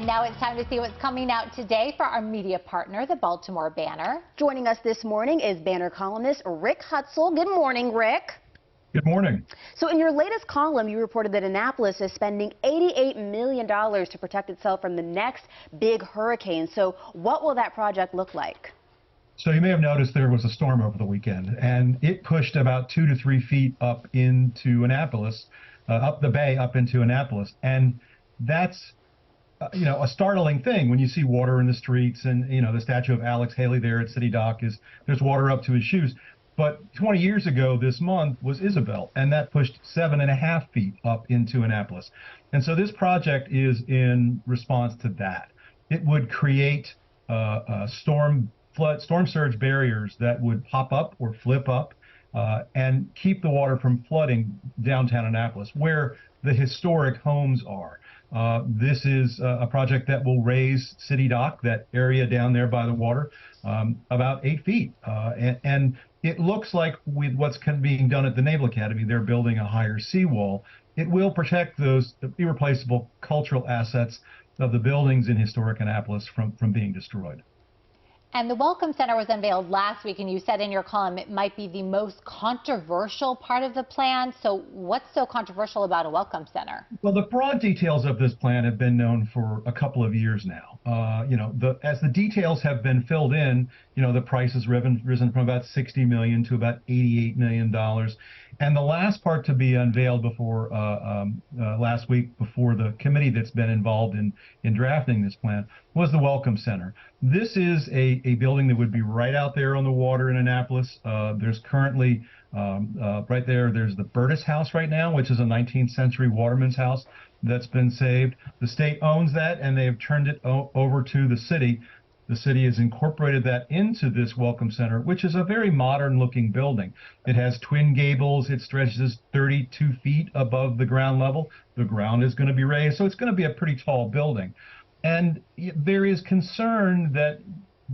And now it's time to see what's coming out today for our media partner, the Baltimore Banner. Joining us this morning is Banner columnist Rick Hutzell. Good morning, Rick. Good morning. So in your latest column, you reported that Annapolis is spending $88 million to protect itself from the next big hurricane. So what will that project look like? So you may have noticed there was a storm over the weekend, and it pushed about 2 to 3 feet up into Annapolis, up the bay, up into Annapolis. And that's, a startling thing when you see water in the streets, and, the statue of Alex Haley there at City Dock there's water up to his shoes. But 20 years ago this month was Isabel, and that pushed 7.5 feet up into Annapolis. And so this project is in response to that. It would create storm surge barriers that would pop up or flip up and keep the water from flooding downtown Annapolis, where the historic homes are. This is a project that will raise City Dock, that area down there by the water, about 8 feet. And it looks like with what's being done at the Naval Academy, they're building a higher seawall. It will protect those irreplaceable cultural assets of the buildings in historic Annapolis from being destroyed. And the Welcome Center was unveiled last week, and you said in your column it might be the most controversial part of the plan. So what's so controversial about a Welcome Center? Well, the broad details of this plan have been known for a couple of years now. As the details have been filled in, the price has risen from about $60 million to about $88 million. And the last part to be unveiled before last week, before the committee that's been involved in drafting this plan, was the Welcome Center. This is a building that would be right out there on the water in Annapolis. There's currently right there's the Burtis House right now, which is a 19th century waterman's house that's been saved. The state owns that, and they have turned it over to the city. The city has incorporated that into this Welcome Center, which is a very modern-looking building. It has twin gables. It stretches 32 feet above the ground level. The ground is going to be raised, so it's going to be a pretty tall building. And there is concern that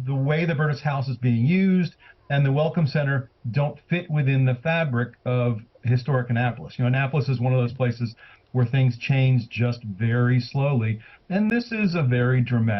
the way the Burtis House is being used and the Welcome Center don't fit within the fabric of historic Annapolis. Annapolis is one of those places where things change just very slowly, and this is a very dramatic